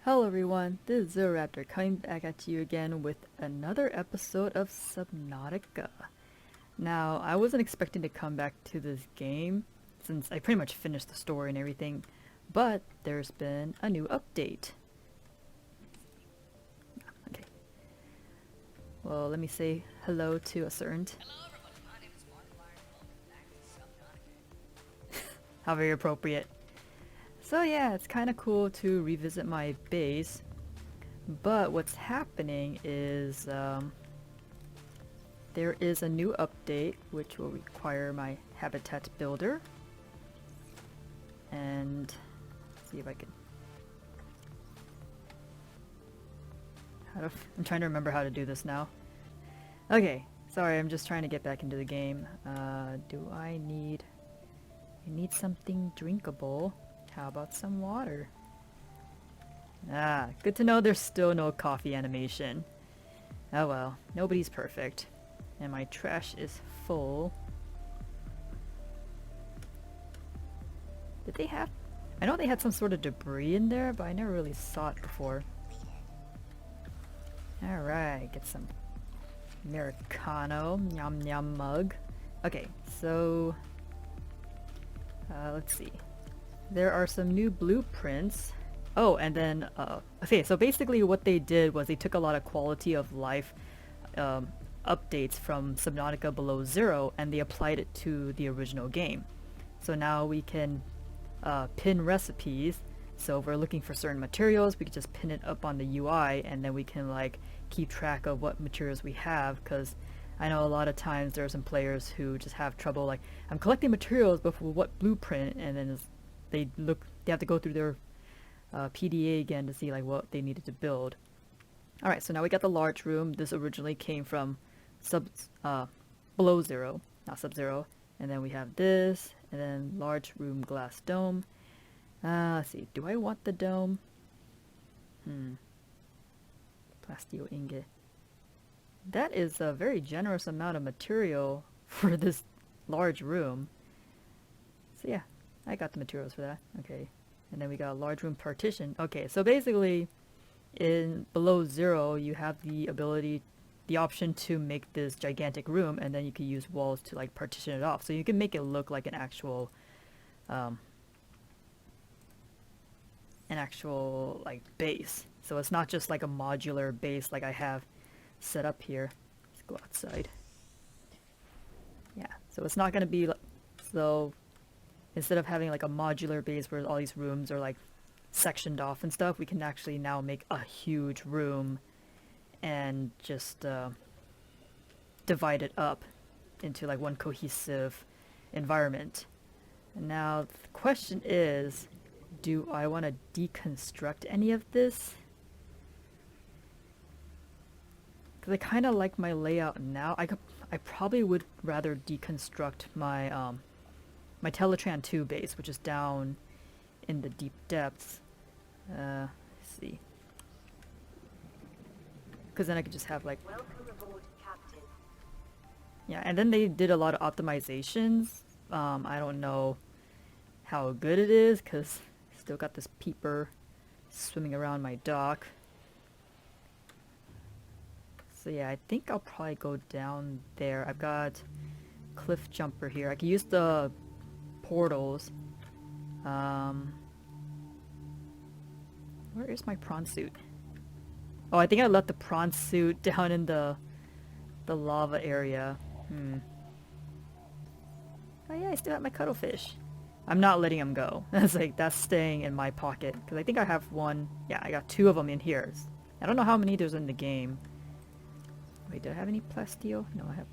Hello everyone, this is ZeroRaptor coming back at you again with another episode of Subnautica. Now, I wasn't expecting to come back to this game since I pretty much finished the story and everything, but there's been a new update. Okay. Well, let me say hello to a certain. Hello everybody, my name is Markiplier and welcome back to Subnautica. How very appropriate. So yeah, it's kind of cool to revisit my base, but what's happening is there is a new update which will require my habitat builder. And see if I can. I'm trying to remember how to do this now. Okay, sorry, I'm just trying to get back into the game. Do I need something drinkable? How about some water? Ah, good to know there's still no coffee animation. Oh well, nobody's perfect. And my trash is full. Did they have... I know they had some sort of debris in there, but I never really saw it before. Alright, get some Americano. Yum yum mug. Okay, so... let's see. There are some new blueprints. Oh, and then, okay, so basically what they did was they took a lot of quality of life updates from Subnautica Below Zero and they applied it to the original game. So now we can pin recipes. So if we're looking for certain materials, we can just pin it up on the UI and then we can like keep track of what materials we have, because I know a lot of times there are some players who just have trouble like, I'm collecting materials but for what blueprint, and then they have to go through their PDA again to see like what they needed to build. Alright, so now we got the large room. This originally came from Below Zero, not Sub-Zero. And then we have this, and then large room glass dome. Let's see, do I want the dome? Plasteel ingot. That is a very generous amount of material for this large room. So yeah, I got the materials for that. Okay. And then we got a large room partition. Okay, so basically in Below Zero you have the ability, the option to make this gigantic room, and then you can use walls to like partition it off. So you can make it look like an actual like base. So it's not just like a modular base like I have set up here. Let's go outside. Yeah, so it's not gonna be like, so instead of having like a modular base where all these rooms are like sectioned off and stuff, we can actually now make a huge room and just divide it up into like one cohesive environment. And now the question is, do I want to deconstruct any of this? Because I kind of like my layout now. I probably would rather deconstruct my my Teletran 2 base, which is down in the deep depths. Let's see. Because then I could just have like... Welcome aboard, Captain. Yeah, and then they did a lot of optimizations. I don't know how good it is, because still got this peeper swimming around my dock. So yeah, I think I'll probably go down there. I've got cliff jumper here. I can use the portals. Where is my prawn suit? Oh, I think I left the prawn suit down in the lava area. Oh yeah, I still have my cuttlefish. I'm not letting him go. That's staying in my pocket, because I think I have one. Yeah, I got 2 of them in here. I don't know how many there's in the game. Wait, do I have any plasteel? No, I have.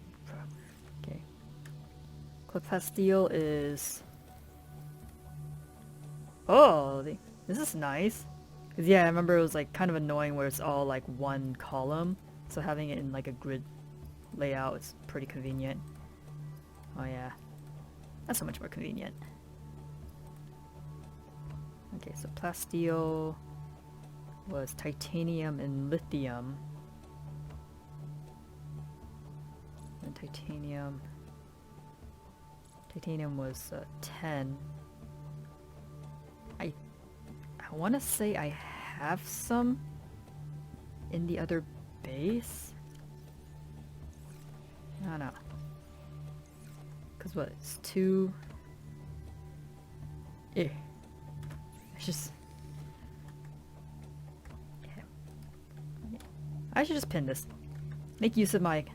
Okay. Plasteel is... Oh, this is nice. Cause yeah, I remember it was like kind of annoying where it's all like one column. So having it in like a grid layout is pretty convenient. Oh yeah, that's so much more convenient. Okay, so plasteel was titanium and lithium. And titanium was 10. I want to say I have some in the other base? I don't know. Cause what? It's two. Eh. It's just. Yeah. I should just pin this. Make use of my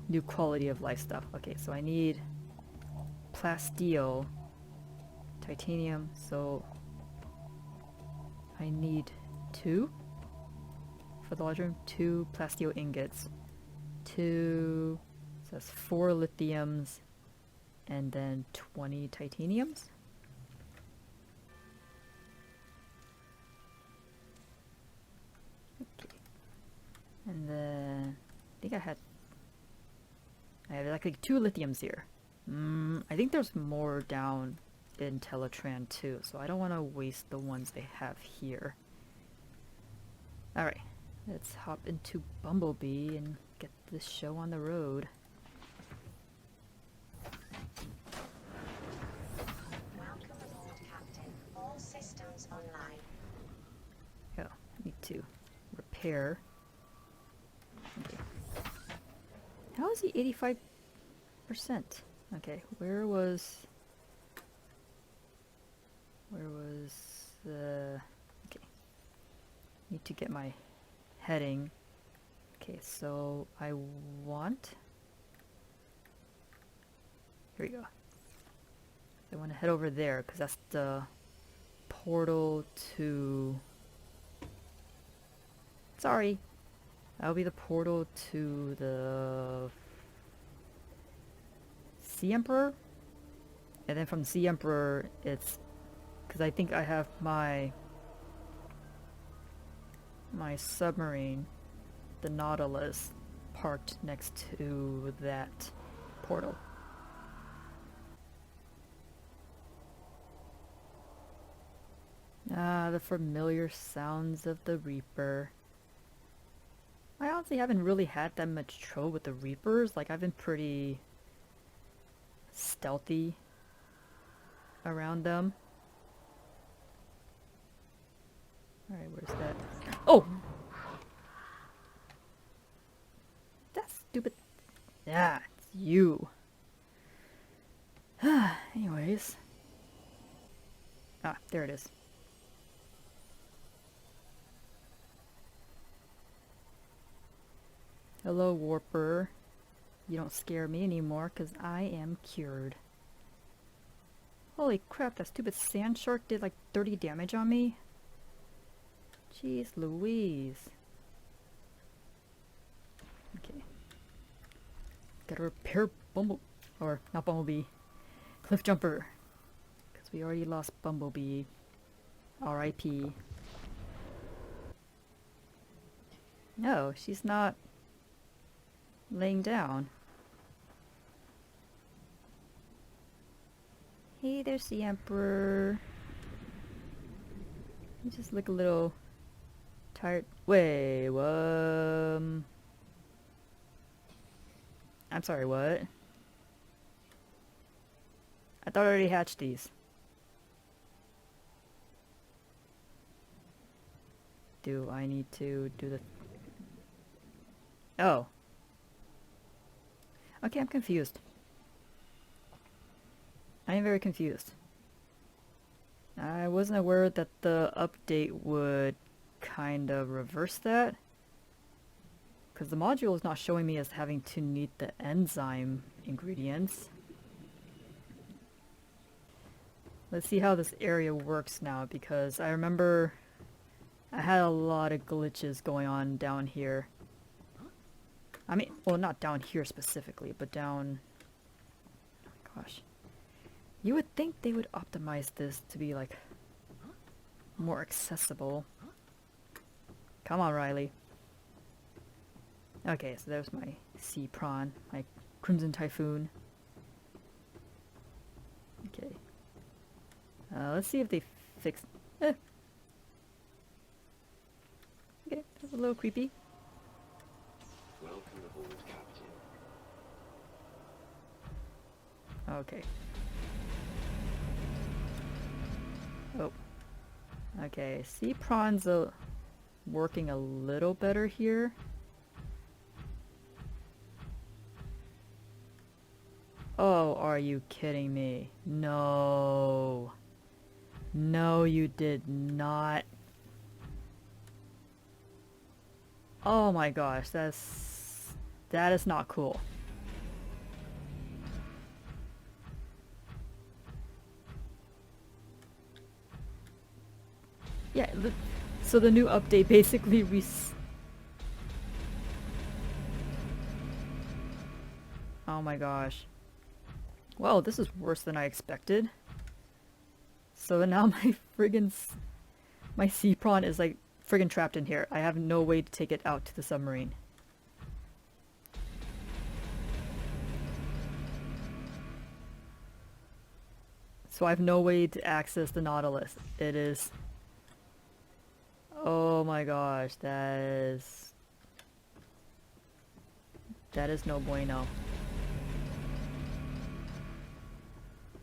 new quality of life stuff. Okay, so I need plasteel, titanium, so I need 2 for the large room, 2 plasteel ingots, 2, so that's 4 lithiums, and then 20 titaniums. Okay, and then I think I have like 2 lithiums here. I think there's more down in Teletran too, so I don't want to waste the ones they have here. Alright, let's hop into Bumblebee and get this show on the road. Welcome aboard, Captain. All systems online. Oh, need to repair. Okay. How is he 85%? Okay, where was the... Okay. Need to get my heading. Okay, so I want... Here we go. I want to head over there, because that's the portal to... Sorry. That'll be the portal to the... Sea Emperor? And then from the Sea Emperor, it's... Because I think I have my submarine, the Nautilus, parked next to that portal. Ah, the familiar sounds of the Reaper. I honestly haven't really had that much trouble with the Reapers. Like, I've been pretty stealthy around them. Alright, where's that? Oh! That's stupid. Yeah, it's you. Anyways. Ah, there it is. Hello, Warper. You don't scare me anymore, because I am cured. Holy crap, that stupid sand shark did like 30 damage on me. Jeez Louise. Okay. Gotta repair or not Bumblebee. Cliff Jumper. Because we already lost Bumblebee. R.I.P. No, she's not laying down. Hey there's the Emperor. You just look a little tired. Wait, what? I'm sorry, what? I thought I already hatched these. Do I need to do the... Oh. Okay, I'm confused. I am very confused. I wasn't aware that the update would kind of reverse that. Because the module is not showing me as having to need the enzyme ingredients. Let's see how this area works now, because I remember I had a lot of glitches going on down here. I mean, well, not down here specifically, but down... Oh my gosh. You would think they would optimize this to be, like, more accessible. Come on, Riley. Okay, so there's my sea prawn, my Crimson Typhoon. Okay. Let's see if they fix... Okay, that's a little creepy. Welcome aboard, Captain. Okay. Oh. Okay, sea prawns working a little better here. Oh, are you kidding me? No. No, you did not. Oh my gosh, that is not cool. Yeah, so the new update basically oh my gosh. Well, this is worse than I expected. So now my my sea prawn is like friggin' trapped in here. I have no way to take it out to the submarine. So I have no way to access the Nautilus. It is... Oh my gosh, that is no bueno.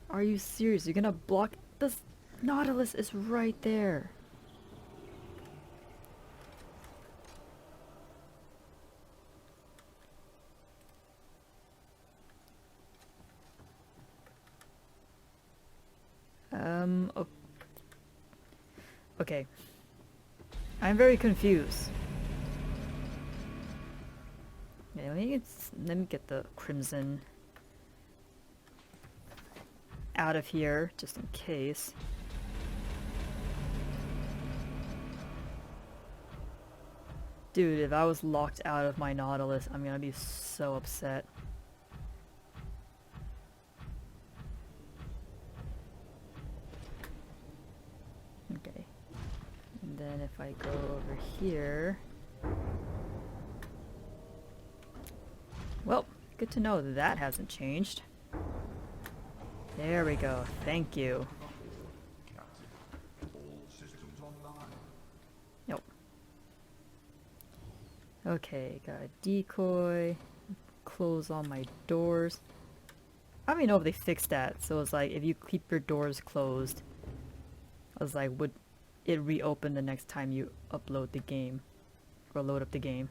Are you serious? You're gonna block... The Nautilus is right there. Okay. I'm very confused. Yeah, let me get the crimson out of here, just in case. Dude, if I was locked out of my Nautilus, I'm gonna be so upset. Okay. And then if I go over here... Well, good to know that hasn't changed. There we go. Thank you. Nope. Okay, got a decoy. Close all my doors. I don't even know if they fixed that. So it's like, if you keep your doors closed, I was like, would it reopen the next time you upload the game? Or load up the game?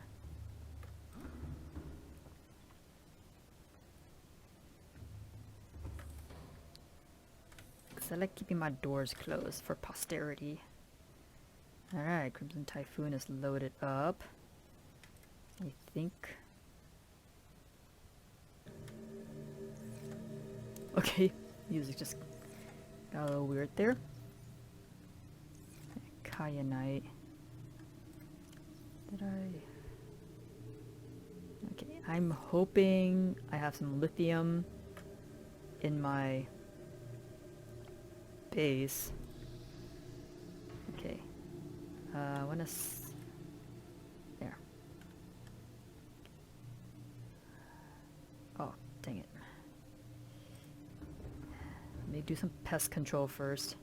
I like keeping my doors closed for posterity. Alright, Crimson Typhoon is loaded up. I think. Okay, music just got a little weird there. Kyanite. Did I? Okay, I'm hoping I have some lithium in my base. Okay. I wanna there. Oh, dang it. Let me do some pest control first.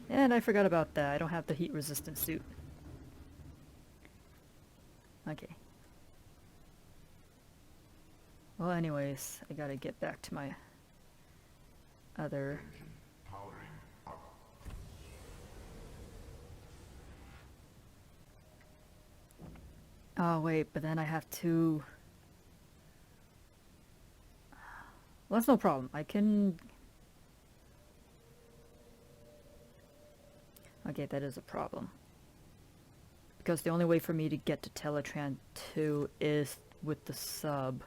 And I forgot about that. I don't have the heat resistant suit. Okay. Well, anyways, I gotta get back to my other... Oh, wait, but then I have to... Well, that's no problem. I can... Okay, that is a problem. Because the only way for me to get to Teletran 2 is with the sub.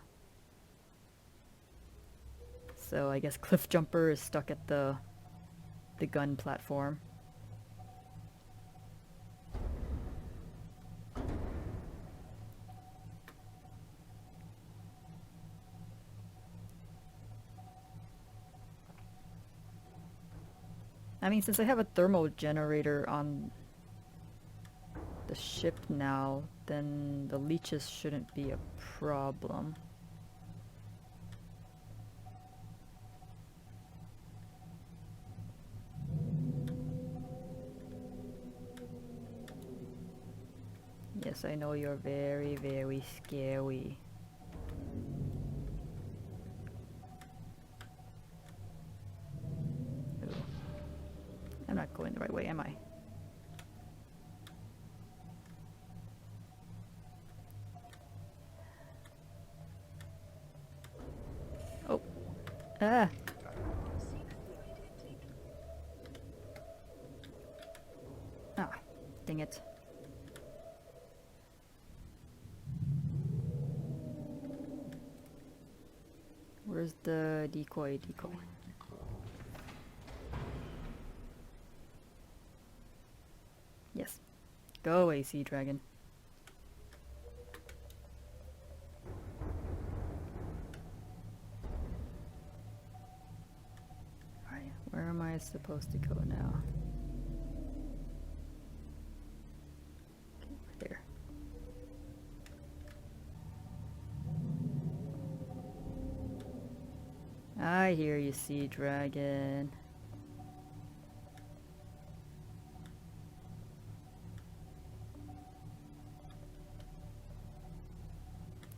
So I guess Cliff Jumper is stuck at the gun platform. I mean, since I have a thermal generator on the ship now, then the leeches shouldn't be a problem. Yes, I know you're very, very scary. way am I? Oh. Ah. Ah. Dang it. Where's the decoy? Yes. Go away, sea dragon. Alright, where am I supposed to go now? Okay, there. I hear you, sea dragon.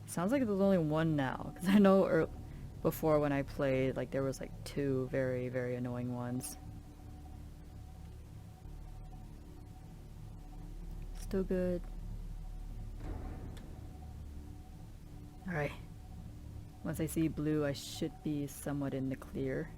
Sounds like there's only one now, because I know before when I played, like there was like two very, very annoying ones. Still good. Alright. Once I see blue, I should be somewhat in the clear.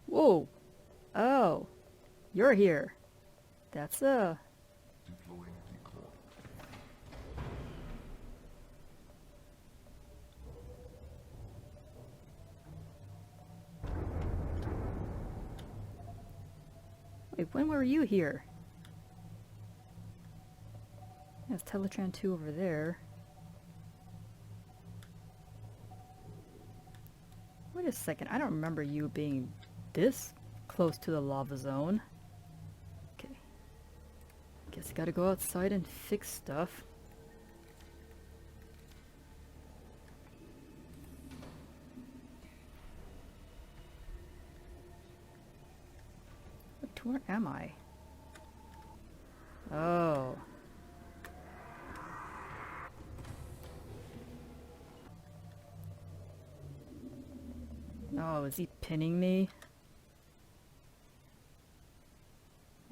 Whoa! Oh! You're here! That's Deploying decoy. Wait, when were you here? There's Teletran 2 over there. Wait a second, I don't remember you being this close to the lava zone. Okay. Guess I gotta go outside and fix stuff. Where am I? Oh. Oh, is he pinning me?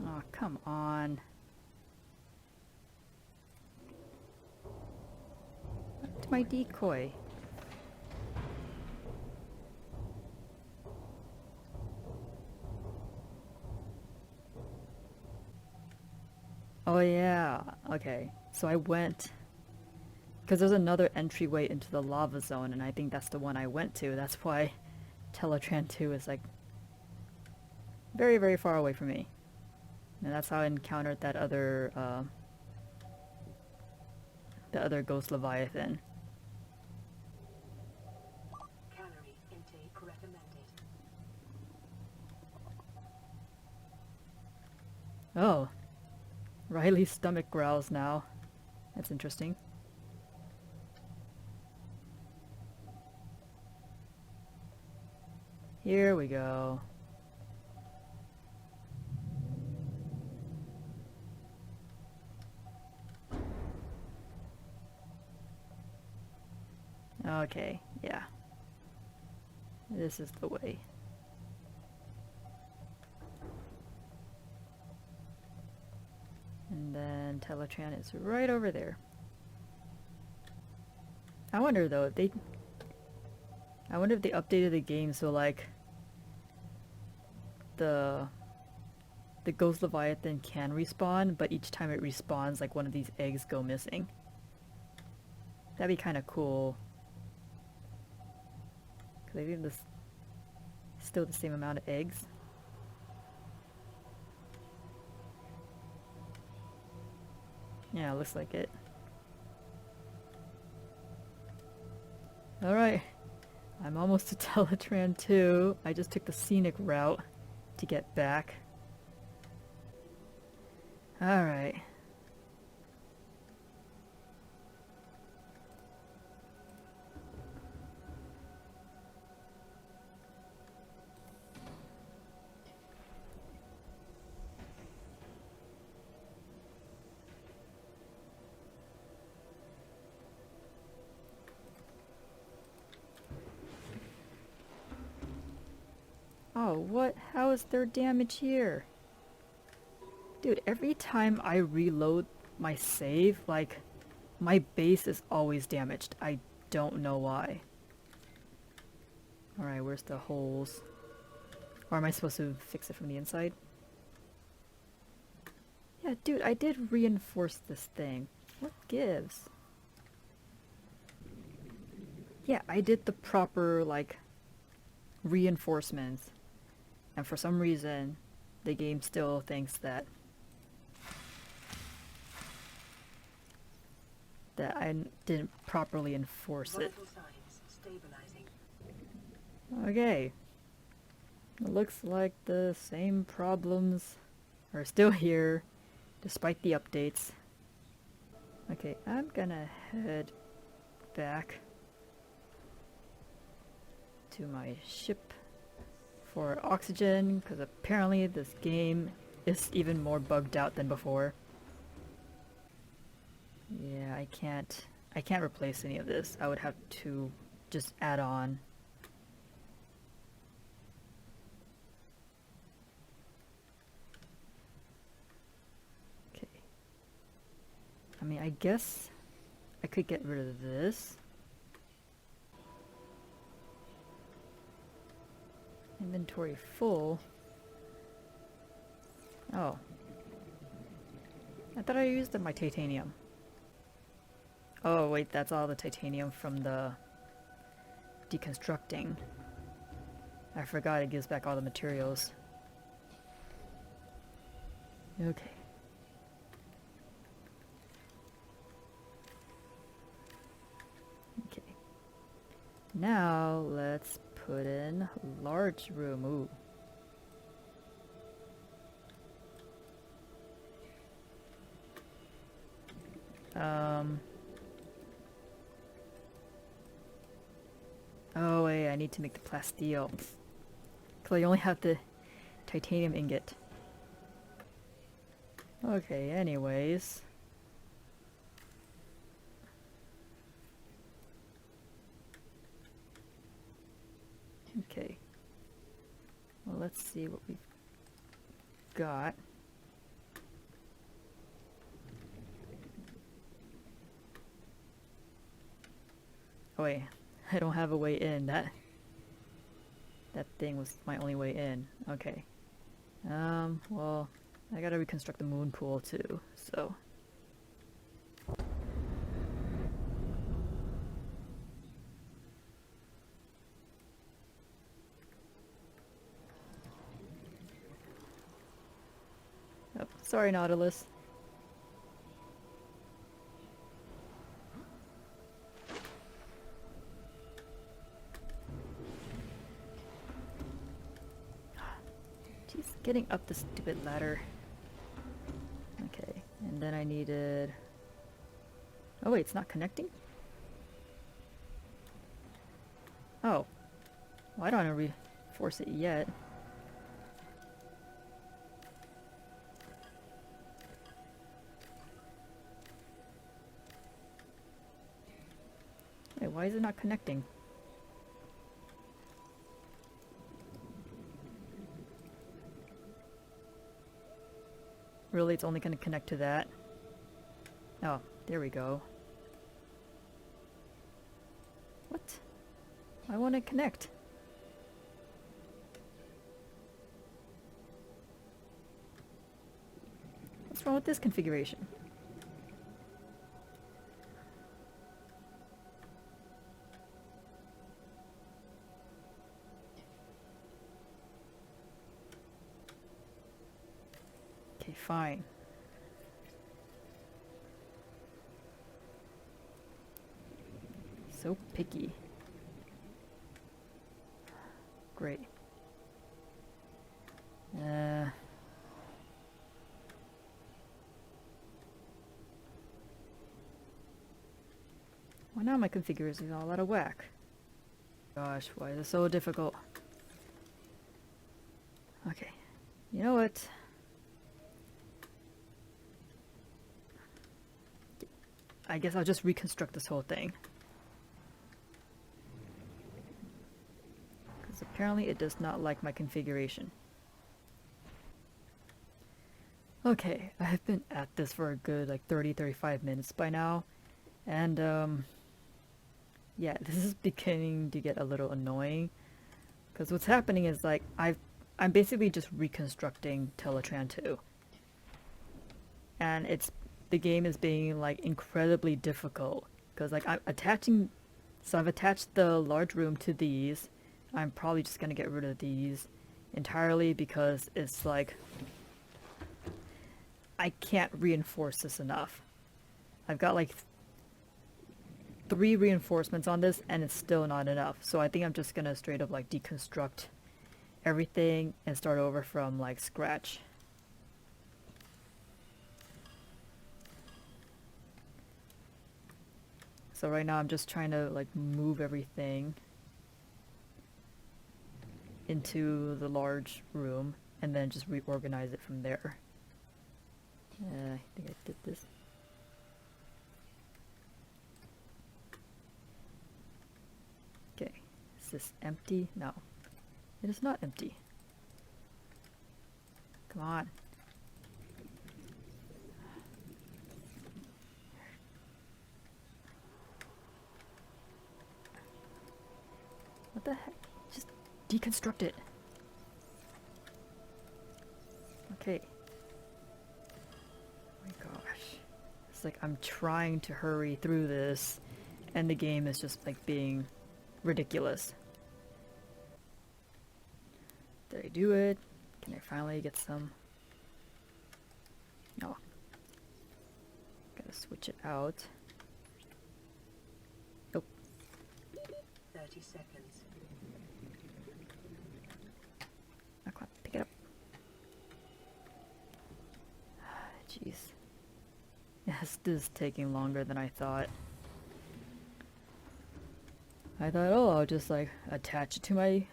Oh, come on. Back to my decoy. Oh yeah, okay. So I went, because there's another entryway into the lava zone, and I think that's the one I went to. That's why Teletran 2 is like very, very far away from me. And that's how I encountered that other, the other ghost Leviathan. Calorie intake recommended. Oh. Riley's stomach growls now. That's interesting. Here we go. Okay, yeah. This is the way. And then Teletran is right over there. I wonder though if they... I wonder if they updated the game so like... The Ghost Leviathan can respawn, but each time it respawns, like one of these eggs go missing. That'd be kind of cool. Because I think this still the same amount of eggs. Yeah, looks like it. Alright. I'm almost to Teletran 2. I just took the scenic route to get back. Alright. Oh, what? How is there damage here? Dude, every time I reload my save, like, my base is always damaged. I don't know why. Alright, where's the holes? Or am I supposed to fix it from the inside? Yeah, dude, I did reinforce this thing. What gives? Yeah, I did the proper, like, reinforcements. And for some reason, the game still thinks that I didn't properly enforce it. Vital signs stabilizing. Okay. It looks like the same problems are still here, despite the updates. Okay, I'm gonna head back to my ship for oxygen, because apparently this game is even more bugged out than before. Yeah, I can't replace any of this. I would have to just add on. Okay. I mean, I guess I could get rid of this. Inventory full. Oh. I thought I used my titanium. Oh wait, that's all the titanium from the deconstructing. I forgot it gives back all the materials. Okay. Okay. Now let's put in large room. Ooh. Oh wait, I need to make the plasteel. Cause I only have the titanium ingot. Okay, anyways. Okay. Well, let's see what we've got. Oh wait, I don't have a way in. That thing was my only way in. Okay. Well, I gotta reconstruct the moon pool too, so. Oh, sorry, Nautilus. Jeez, getting up the stupid ladder. Okay, and then I needed... Oh wait, it's not connecting? Oh. Well, I don't want to reinforce it yet. Wait, why is it not connecting? Really, it's only going to connect to that? Oh, there we go. What? I want to connect. What's wrong with this configuration? Okay, fine. So picky. Great. Well, now my configuration is all out of whack. Gosh, why is it so difficult? Okay. You know what? I guess I'll just reconstruct this whole thing. because apparently it does not like my configuration. Okay, I have been at this for a good like 30-35 minutes by now, and yeah, this is beginning to get a little annoying, because what's happening is like I'm basically just reconstructing Teletran 2, and the game is being like incredibly difficult, because like I've attached the large room to these. I'm probably just gonna get rid of these entirely because it's like I can't reinforce this enough. I've got like 3 reinforcements on this and it's still not enough. So I think I'm just gonna straight up like deconstruct everything and start over from like scratch. So right now I'm just trying to like move everything into the large room and then just reorganize it from there. I think I did this. Okay, is this empty? No, it is not empty. Come on. What the heck? Just deconstruct it. Okay. It's like I'm trying to hurry through this and the game is just like being ridiculous. Did I do it? Can I finally get some? No. Gotta switch it out. Nope. 30 seconds. Oh, come on, pick it up. Jeez. Yes, this is taking longer than I thought. I thought, oh, I'll just like attach it to my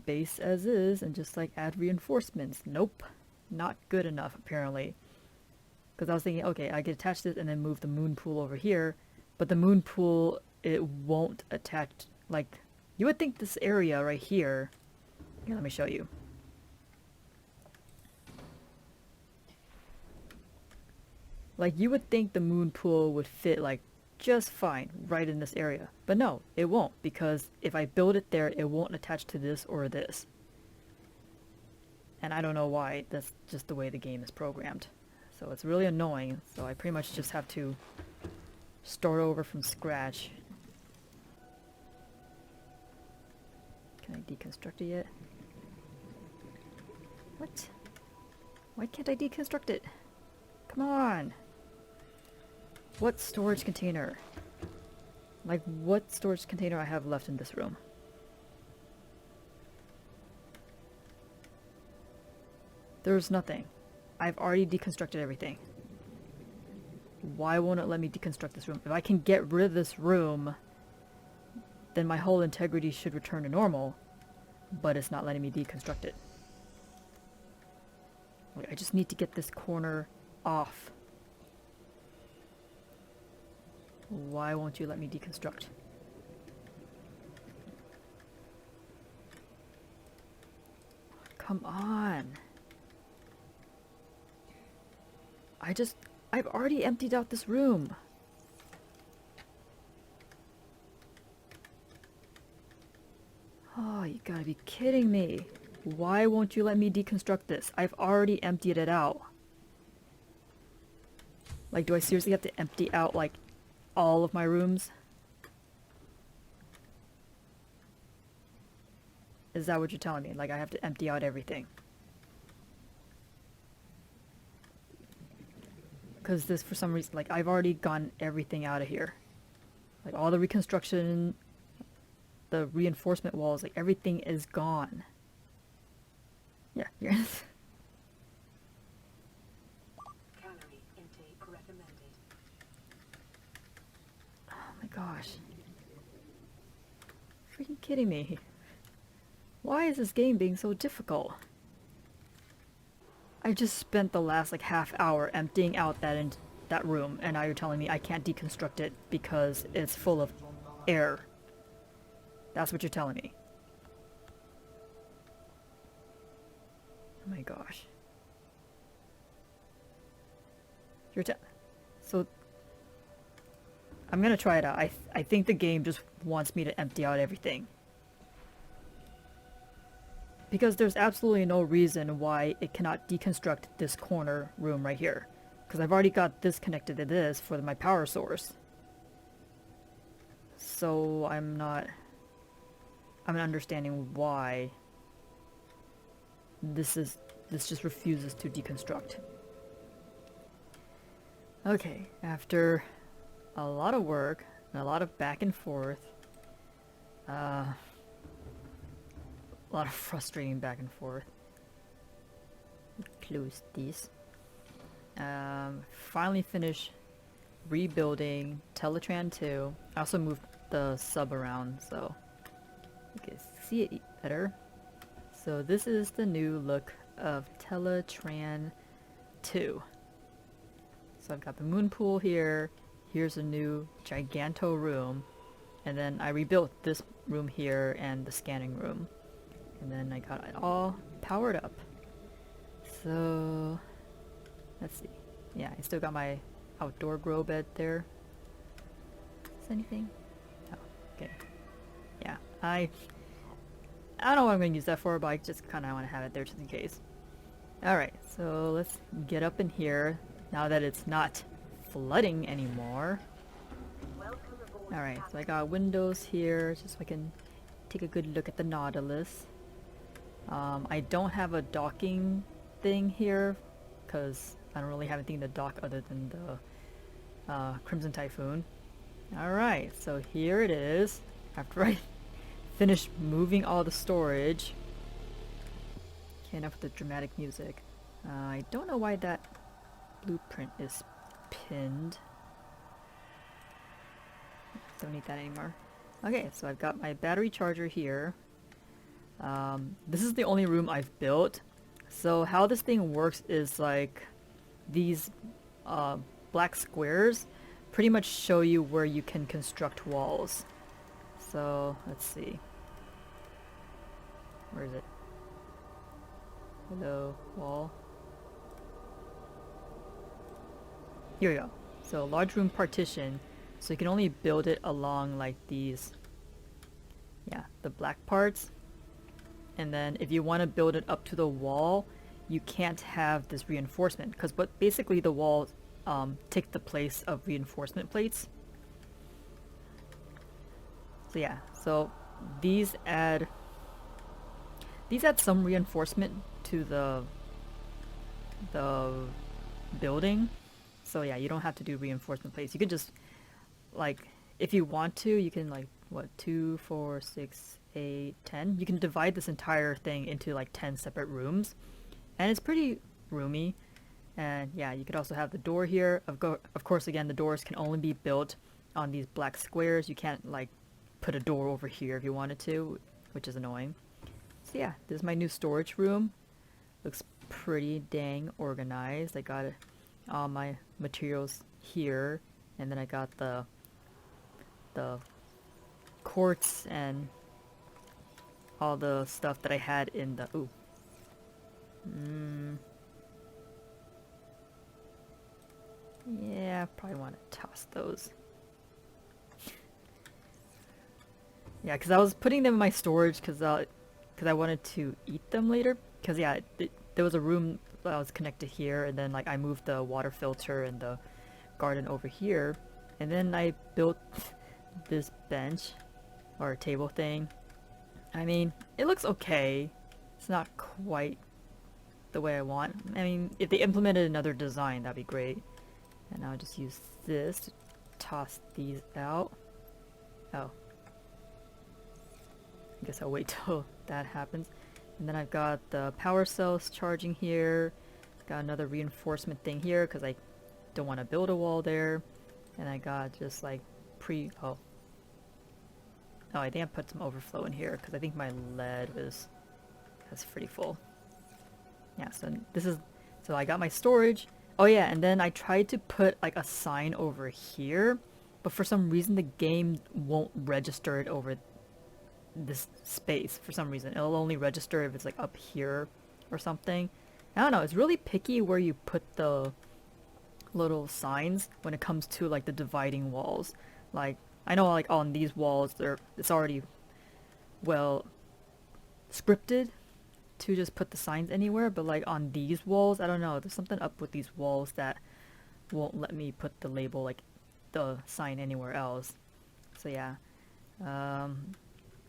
base as is and just like add reinforcements. Nope. Not good enough apparently. Because I was thinking, okay, I could attach this and then move the moon pool over here, but the moon pool, it won't attach. Like, you would think this area right here, here, let me show you. Like, you would think the moon pool would fit, like, just fine right in this area. But no, it won't, because if I build it there, it won't attach to this or this. And I don't know why, that's just the way the game is programmed. So it's really annoying, so I pretty much just have to start over from scratch. Can I deconstruct it yet? What? Why can't I deconstruct it? Come on! What storage container? Like, what storage container I have left in this room? There's nothing. I've already deconstructed everything. Why won't it let me deconstruct this room? If I can get rid of this room, then my whole integrity should return to normal, but it's not letting me deconstruct it. Wait, I just need to get this corner off. Why won't you let me deconstruct? Come on. I've already emptied out this room. Oh, you gotta be kidding me. Why won't you let me deconstruct this? I've already emptied it out. Like, do I seriously have to empty out, like, all of my rooms? Is that what you're telling me? Like, I have to empty out everything? Because this, for some reason, like, I've already gotten everything out of here. Like, all the reconstruction, the reinforcement walls, like, everything is gone. Yeah, here it is. Calorie intake recommended. Oh my gosh. Freaking kidding me. Why is this game being so difficult? I just spent the last like half hour emptying out that room, and now you're telling me I can't deconstruct it because it's full of air. That's what you're telling me. my gosh. So I'm gonna try it out. I think the game just wants me to empty out everything. Because there's absolutely no reason why it cannot deconstruct this corner room right here. Because I've already got this connected to this for my power source. So I'm not understanding why this just refuses to deconstruct. Okay, after a lot of work and a lot of back and forth, a lot of frustrating back and forth. Close these. Finally finished rebuilding Teletran 2. I also moved the sub around so you can see it better. So this is the new look of Teletran 2. So I've got the moon pool here. Here's a new giganto room. And then I rebuilt this room here and the scanning room. And then I got it all powered up. So let's see. Yeah, I still got my outdoor grow bed there. Is anything? Oh, okay. Yeah, I don't know what I'm going to use that for, but I just kind of want to have it there just in case. Alright, so let's get up in here now that it's not flooding anymore. Alright, so I got windows here just so I can take a good look at the Nautilus. I don't have a docking thing here because I don't really have anything to dock other than the Crimson Typhoon. Alright, so here it is. After I finish moving all the storage. Okay, enough with the dramatic music. I don't know why that blueprint is pinned. Don't need that anymore. Okay, so I've got my battery charger here. This is the only room I've built. So how this thing works is like these black squares pretty much show you where you can construct walls. So let's see. Where is it? Hello, wall. Here we go. So large room partition. So you can only build it along like these, yeah, the black parts. And then if you want to build it up to the wall, you can't have this reinforcement because basically the walls take the place of reinforcement plates. So yeah, so these add some reinforcement to the building. So yeah, you don't have to do reinforcement plates. You can just, like, if you want to, you can, like, what, 2, 4, 6, 8, 10. You can divide this entire thing into like 10 separate rooms, and it's pretty roomy. And yeah, you could also have the door here. Of course, again, the doors can only be built on these black squares. You can't like put a door over here if you wanted to, which is annoying. So yeah, this is my new storage room. Looks pretty dang organized. I got all my materials here, and then I got the quartz and all the stuff that I had in the yeah, probably want to toss those. Yeah, because I was putting them in my storage because I wanted to eat them later. Because yeah, there was a room that was connected here, and then like I moved the water filter and the garden over here, and then I built this bench or table thing. I mean, it looks okay. It's not quite the way I want. I mean, if they implemented another design, that'd be great. And I'll just use this to toss these out. Oh. I guess I'll wait till that happens. And then I've got the power cells charging here. Got another reinforcement thing here because I don't want to build a wall there. And I got just like oh, I think I put some overflow in here because I think my lead that's pretty full. Yeah, so I got my storage. Oh yeah, and then I tried to put like a sign over here, but for some reason the game won't register it over this space for some reason. It'll only register if it's like up here or something. I don't know, it's really picky where you put the little signs when it comes to like the dividing walls. Like I know like on these walls it's already well scripted to just put the signs anywhere, but like on these walls, I don't know, there's something up with these walls that won't let me put the label like the sign anywhere else. So yeah.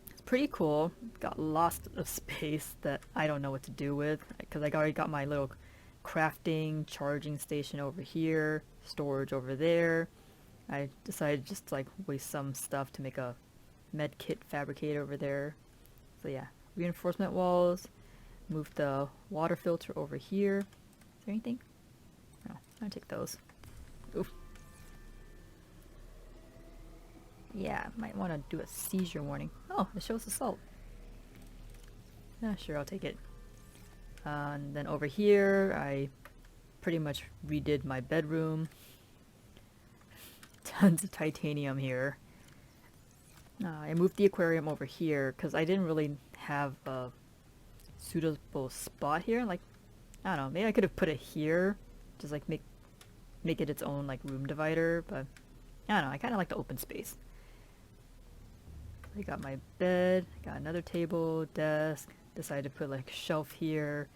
It's pretty cool. Got lots of space that I don't know what to do with because I already got my little crafting charging station over here, storage over there. I decided just to like waste some stuff to make a med kit fabricator over there. So yeah, reinforcement walls. Move the water filter over here. Is there anything? No, I'll take those. Oof. Yeah, might want to do a seizure warning. Oh, it shows assault. Yeah, sure, I'll take it. And then over here, I pretty much redid my bedroom. Tons of titanium here. I moved the aquarium over here because I didn't really have a suitable spot here. Like, I don't know, maybe I could have put it here, just like make it its own like room divider, but I don't know, I kind of like the open space. I got my bed, got another table, desk, decided to put like a shelf here,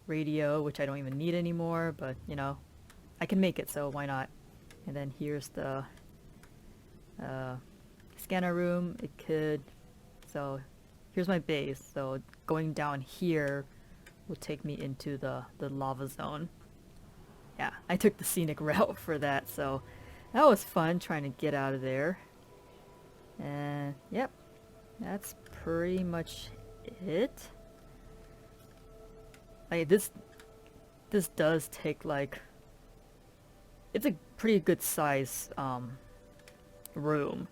radio, which I don't even need anymore, but you know, I can make it, so why not? And then here's the scanner room. So here's my base, so going down here will take me into the lava zone. Yeah, I took the scenic route for that, so that was fun trying to get out of there. And yep, that's pretty much it. Like this does take like, it's a pretty good size room.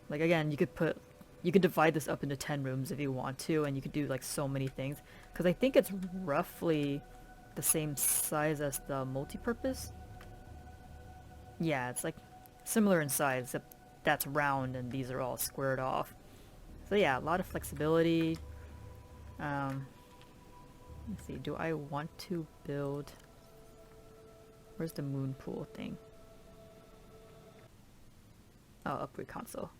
Like again, you could divide this up into 10 rooms if you want to, and you could do like so many things. Because I think it's roughly the same size as the multi-purpose. Yeah, it's like similar in size, except that's round and these are all squared off. So yeah, a lot of flexibility. Let's see, do I want to build... Where's the moon pool thing? Oh, upgrade console.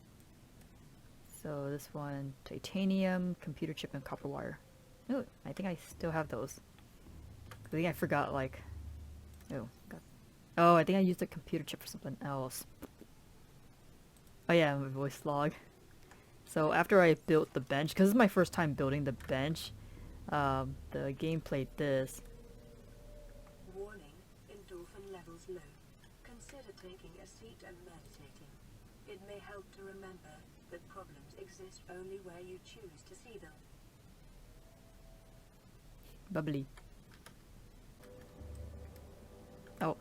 So this one, titanium, computer chip, and copper wire. Oh, I think I still have those. I think I forgot, like... Oh, I think I used a computer chip for something else. Oh yeah, my voice log. So after I built the bench, because this is my first time building the bench, the game played this. Warning, endorphin levels low. Consider taking a seat and meditating. It may help to remember that problems exist only where you choose to see them. Bubbly. Oh,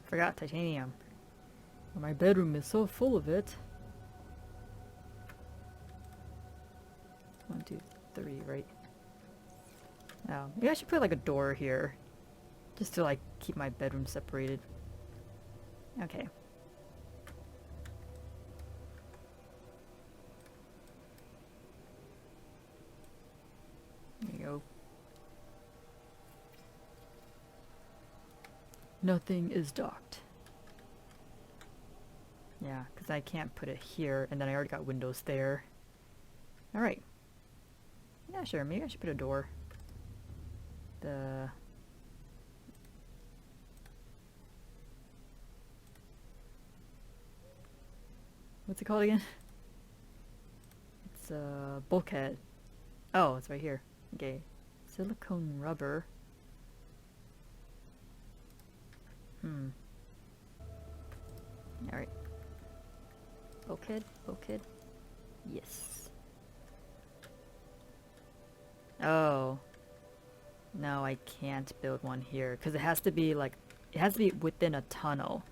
forgot titanium. My bedroom is so full of it. 1, 2, 3, right? Oh, maybe I should put like a door here, just to like keep my bedroom separated. Okay. There you go. Nothing is docked. Yeah, because I can't put it here, and then I already got windows there. Alright. Yeah, sure, maybe I should put a door. What's it called again? It's a bulkhead. Oh, it's right here. Okay. Silicone rubber. Alright. Bulkhead. Yes. Oh. No, I can't build one here, because it has to be like, it has to be within a tunnel.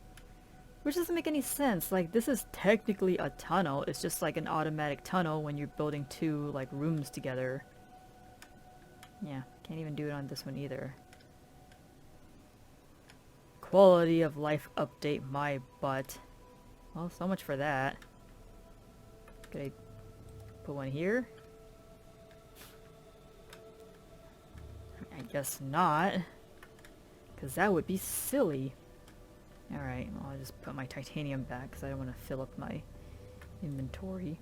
Which doesn't make any sense. Like, this is technically a tunnel, it's just like an automatic tunnel when you're building two, like, rooms together. Yeah, can't even do it on this one either. Quality of life update, my butt. Well, so much for that. Could I put one here? I guess not, because that would be silly. Alright, well, I'll just put my titanium back because I don't want to fill up my inventory.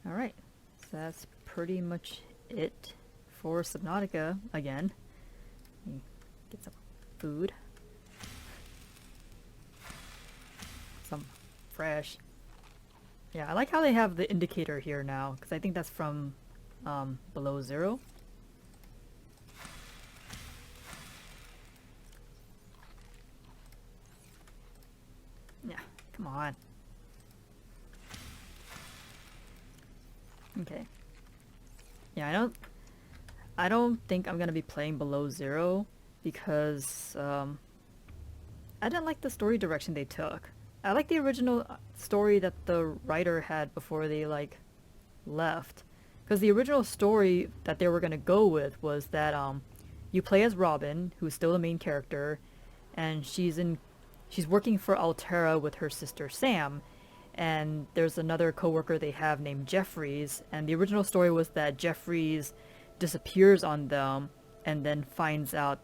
Alright, so that's pretty much it for Subnautica again. Let me get some food. Some fresh. Yeah, I like how they have the indicator here now, because I think that's from below zero. Yeah, come on. Okay. Yeah, I don't think I'm gonna be playing below zero because I didn't like the story direction they took. I like the original story that the writer had before they like left, because the original story that they were gonna go with was that you play as Robin, who's still the main character, and she's working for Altera with her sister Sam, and there's another coworker they have named Jeffries, and the original story was that Jeffries disappears on them and then finds a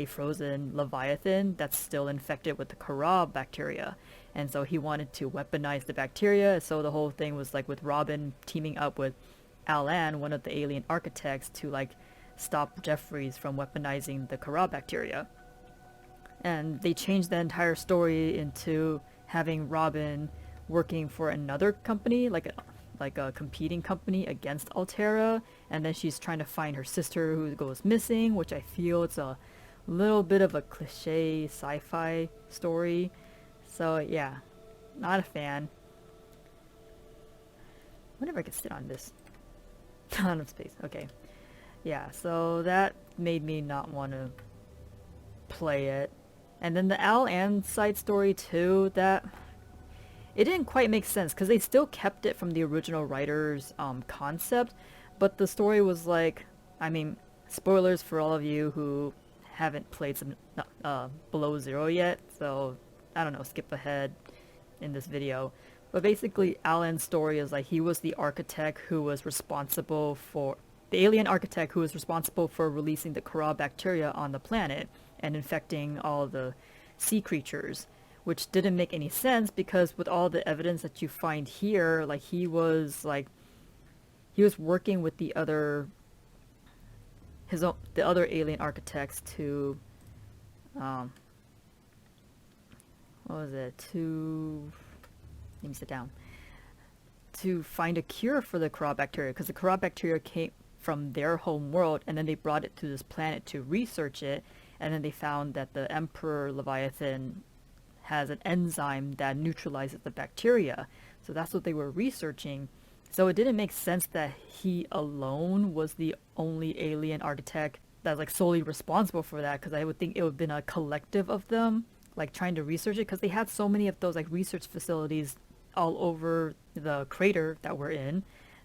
frozen leviathan that's still infected with the Karab bacteria, and so he wanted to weaponize the bacteria. So the whole thing was like with Robin teaming up with Alan, one of the alien architects, to like stop Jeffries from weaponizing the Karab bacteria. And they changed the entire story into having Robin working for another company, like a competing company against Altera, and then she's trying to find her sister who goes missing, which I feel it's a little bit of a cliche sci-fi story. So yeah, not a fan. I wonder if I could sit on this. Ton of space. Okay. Yeah, so that made me not want to play it. And then the Al and side story too, that it didn't quite make sense because they still kept it from the original writer's concept, but the story was like, I mean, spoilers for all of you who haven't played some Below Zero yet, so I don't know, skip ahead in this video. But basically, Alan's story is like he was the architect who was responsible for the alien architect who was responsible for releasing the Karab bacteria on the planet and infecting all the sea creatures, which didn't make any sense because with all the evidence that you find here, like he was working with the other alien architects to what was it, let me sit down, to find a cure for the Karab bacteria, because the Karab bacteria came from their home world and then they brought it to this planet to research it, and then they found that the Emperor Leviathan has an enzyme that neutralizes the bacteria. So that's what they were researching. So it didn't make sense that he alone was the only alien architect that's like solely responsible for that, because I would think it would have been a collective of them like trying to research it, because they had so many of those like research facilities all over the crater that we're in.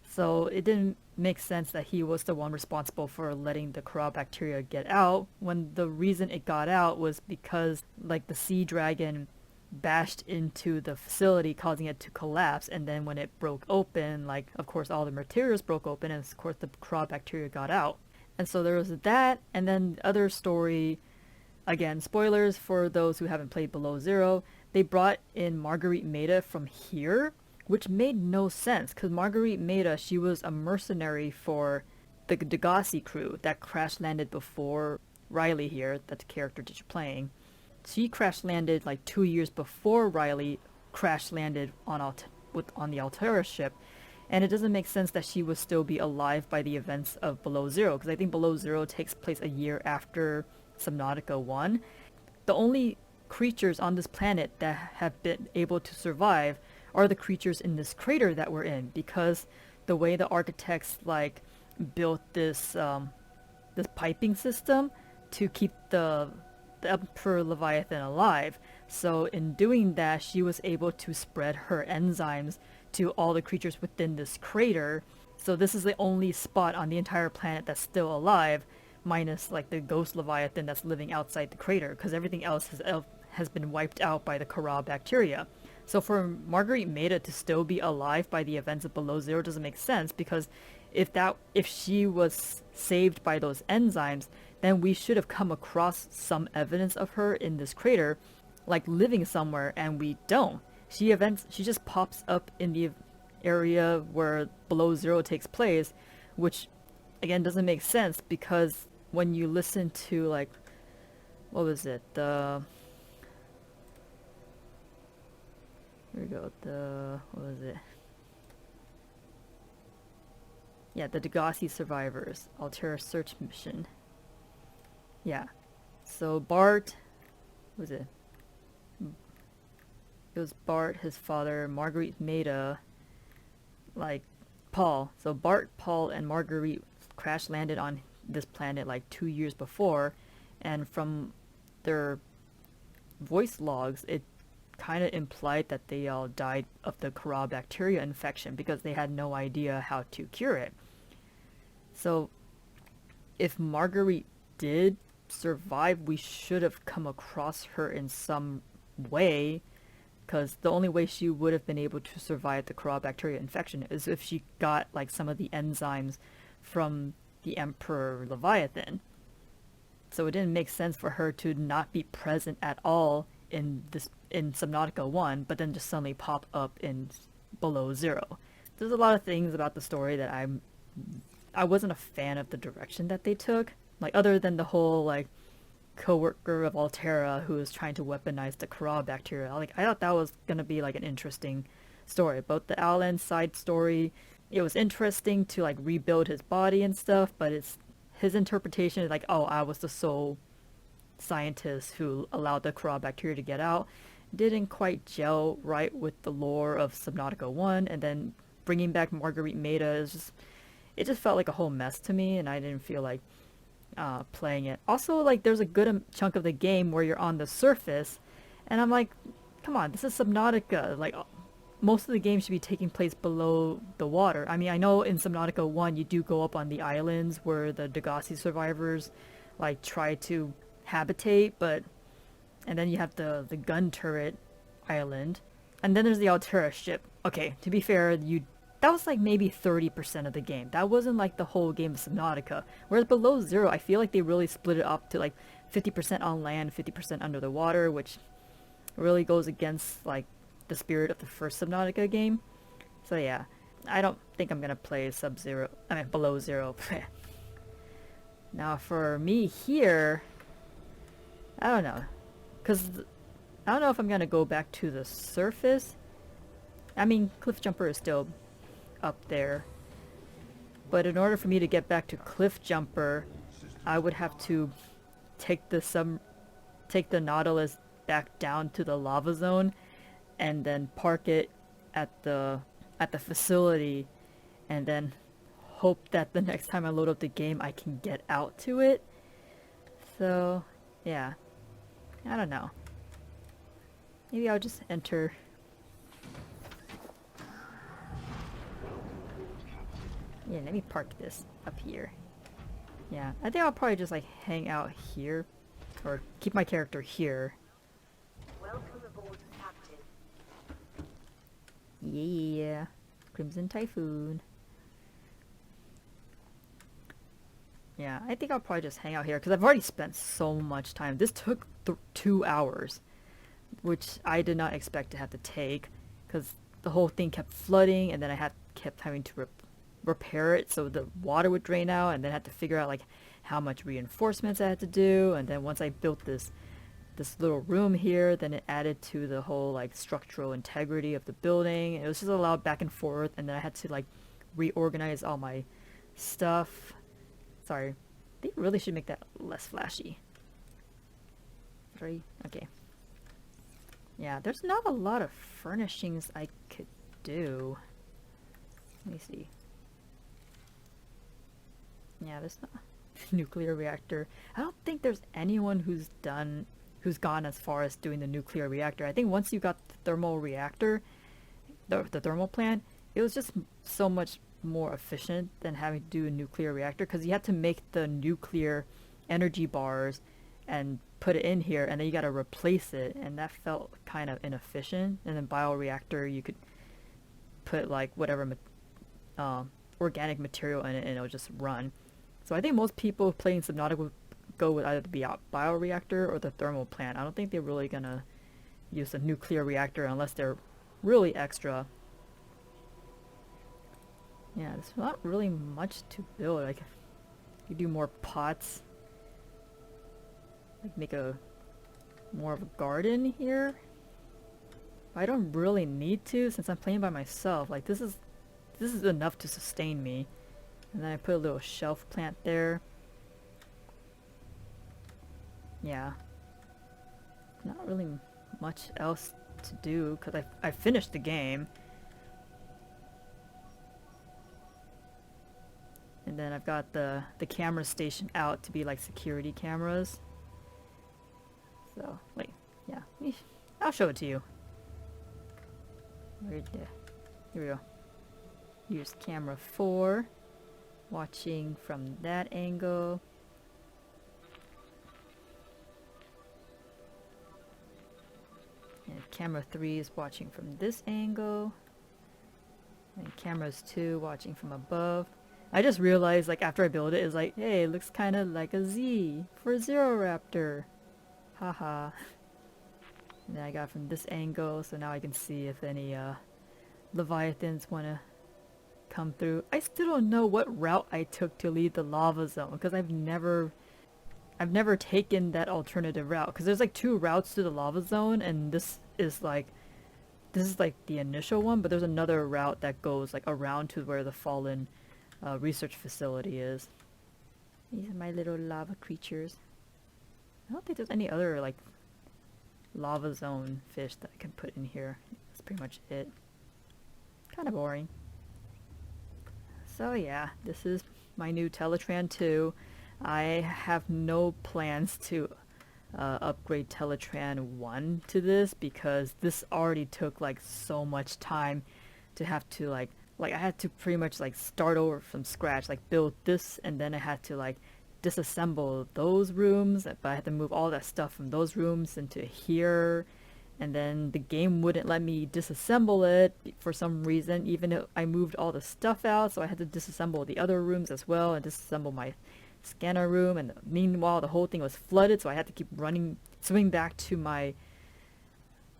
So it didn't make sense that he was the one responsible for letting the Karab bacteria get out, when the reason it got out was because like the sea dragon bashed into the facility, causing it to collapse, and then when it broke open, like of course all the materials broke open, and of course the Karab bacteria got out. And so there was that, and then the other story, again, spoilers for those who haven't played Below Zero, they brought in Marguerite Maida from here, which made no sense, because Marguerite Maida, she was a mercenary for the Degassi crew that crash landed before Riley here, that's the character that you're playing. She crash landed like 2 years before Riley crash landed on the Altera ship, and it doesn't make sense that she would still be alive by the events of Below Zero, because I think Below Zero takes place a year after Subnautica 1. The only creatures on this planet that have been able to survive are the creatures in this crater that we're in, because the way the architects like built this this piping system to keep the Emperor Leviathan alive. So in doing that, she was able to spread her enzymes to all the creatures within this crater. So this is the only spot on the entire planet that's still alive, minus like the ghost Leviathan that's living outside the crater, because everything else has been wiped out by the Karab bacteria. So for Marguerite Maida to still be alive by the events of Below Zero doesn't make sense, because if she was saved by those enzymes, then we should have come across some evidence of her in this crater, like living somewhere, and we don't. She just pops up in the area where Below Zero takes place, which again doesn't make sense because when you listen to like what was it? Here we go. What was it? Yeah, the Degassi survivors, Altera search mission. Yeah. So Bart, what was it? It was Bart, his father, Marguerite Maida, like Paul. So Bart, Paul, and Marguerite crash landed on this planet like 2 years before, and from their voice logs, it kind of implied that they all died of the Corral bacteria infection because they had no idea how to cure it. So if Marguerite did survive, we should have come across her in some way, because the only way she would have been able to survive the Corral bacteria infection is if she got like some of the enzymes from the Emperor Leviathan. So it didn't make sense for her to not be present at all in Subnautica 1, but then just suddenly pop up in Below Zero. There's a lot of things about the story that I wasn't a fan of the direction that they took. Like, other than the whole like co-worker of Altera who was trying to weaponize the Corral bacteria. Like, I thought that was gonna be like an interesting story. But the Alan side story, it was interesting to like rebuild his body and stuff, but it's his interpretation is like, oh, I was the sole scientist who allowed the Corral bacteria to get out. Didn't quite gel right with the lore of Subnautica 1, and then bringing back Marguerite Maida is just, it just felt like a whole mess to me, and I didn't feel like playing it. Also, like, there's a good chunk of the game where you're on the surface, and I'm like, come on, this is Subnautica. Like, most of the game should be taking place below the water. I mean, I know in Subnautica 1 you do go up on the islands where the Degassi survivors like try to habitate, but and then you have the gun turret island, and then there's the Altera ship. Okay, to be fair, that was like maybe 30% of the game. That wasn't like the whole game of Subnautica. Whereas Below Zero, I feel like they really split it up to like 50% on land, 50% under the water, which really goes against like the spirit of the first Subnautica game. So yeah, I don't think I'm gonna play Below Zero. Now for me here, I don't know, because I don't know if I'm gonna go back to the surface. I mean, Cliff Jumper is still up there, but in order for me to get back to Cliff Jumper, I would have to take the Nautilus back down to the lava zone, and then park it at the facility, and then hope that the next time I load up the game I can get out to it. So yeah, I don't know. Maybe I'll just enter. Yeah, let me park this up here. Yeah, I think I'll probably just like hang out here, or keep my character here. Welcome aboard, Captain. Yeah, Crimson Typhoon. Yeah, I think I'll probably just hang out here because I've already spent so much time. This took 2 hours, which I did not expect to have to take, because the whole thing kept flooding, and then I kept having to repair it so the water would drain out, and then had to figure out like how much reinforcements I had to do, and then once I built this little room here, then it added to the whole like structural integrity of the building. It was just a lot back and forth, and then I had to like reorganize all my stuff. Sorry, they really should make that less flashy. 3, okay. Yeah, there's not a lot of furnishings I could do. Let me see. Yeah, there's not nuclear reactor. I don't think there's anyone who's gone as far as doing the nuclear reactor. I think once you got the thermal reactor, the thermal plant, it was just so much more efficient than having to do a nuclear reactor, because you had to make the nuclear energy bars and put it in here, and then you got to replace it, and that felt kind of inefficient. And then bioreactor, you could put like whatever organic material in it and it'll just run. So I think most people playing Subnautica would go with either the bioreactor or the thermal plant. I don't think they're really gonna use a nuclear reactor unless they're really extra. Yeah, there's not really much to build. Like, you do more pots. Like, make a more of a garden here. I don't really need to since I'm playing by myself. Like, this is enough to sustain me. And then I put a little shelf plant there. Yeah. Not really much else to do because I finished the game. And then I've got the camera station out to be like security cameras. So, wait, yeah, I'll show it to you. Right there. Here we go. Here's camera 4. Watching from that angle. And camera 3 is watching from this angle. And cameras 2 watching from above. I just realized, like, after I build it, it's like, hey, it looks kind of like a Z for ZeroRaptor. Haha. And then I got from this angle, so now I can see if any Leviathans want to come through. I still don't know what route I took to leave the lava zone, because I've never taken that alternative route. Because there's like 2 routes to the lava zone, and this is like the initial one, but there's another route that goes like around to where the fallen research facility is. These are my little lava creatures. I don't think there's any other like lava zone fish that I can put in here. That's pretty much it. Kind of boring. So yeah, this is my new Teletran 2. I have no plans to upgrade Teletran 1 to this because this already took like so much time to have to like I had to pretty much like start over from scratch, like build this, and then I had to like disassemble those rooms, but I had to move all that stuff from those rooms into here, and then the game wouldn't let me disassemble it for some reason, even though I moved all the stuff out, so I had to disassemble the other rooms as well, and disassemble my scanner room, and meanwhile the whole thing was flooded, so I had to keep swimming back to my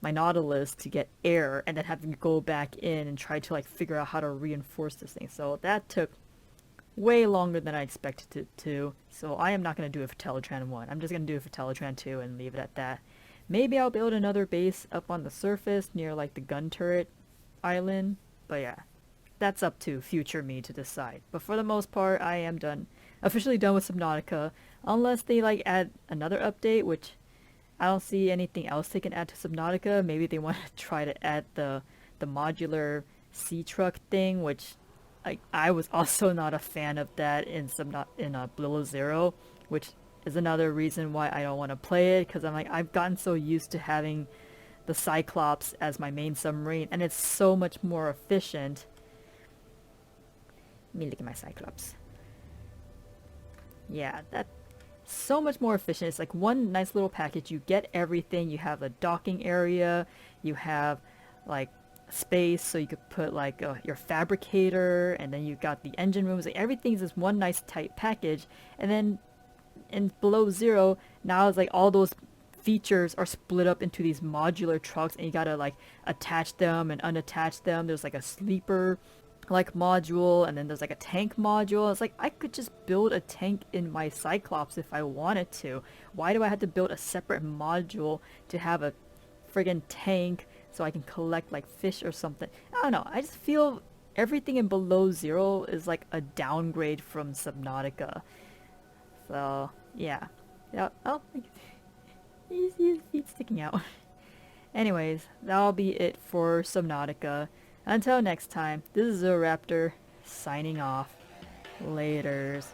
Nautilus to get air, and then having to go back in and try to like figure out how to reinforce this thing. So that took way longer than I expected it to. So I am not going to do it for Teletran 1. I'm just going to do it for Teletran 2 and leave it at that. Maybe I'll build another base up on the surface near like the gun turret island. But yeah, that's up to future me to decide. But for the most part, I am officially done with Subnautica. Unless they like add another update, which I don't see anything else they can add to Subnautica. Maybe they want to try to add the modular sea truck thing, which I was also not a fan of that in Below Zero, which is another reason why I don't want to play it, because I'm like, I've gotten so used to having the Cyclops as my main submarine, and it's so much more efficient. Let me look at my Cyclops. Yeah, that's so much more efficient. It's like one nice little package. You get everything. You have a docking area. You have like space so you could put like your fabricator, and then you got the engine rooms. Like everything's this one nice tight package. And then in Below Zero, now it's like all those features are split up into these modular trucks, and you gotta like attach them and unattach them. There's like a sleeper like module, and then there's like a tank module. It's like I could just build a tank in my Cyclops if I wanted to. Why do I have to build a separate module to have a friggin' tank so I can collect like fish or something? I don't know. I just feel everything in Below Zero is like a downgrade from Subnautica. So yeah. Oh, his feet sticking out. Anyways, that'll be it for Subnautica. Until next time, this is ZeroRaptor, signing off. Laters.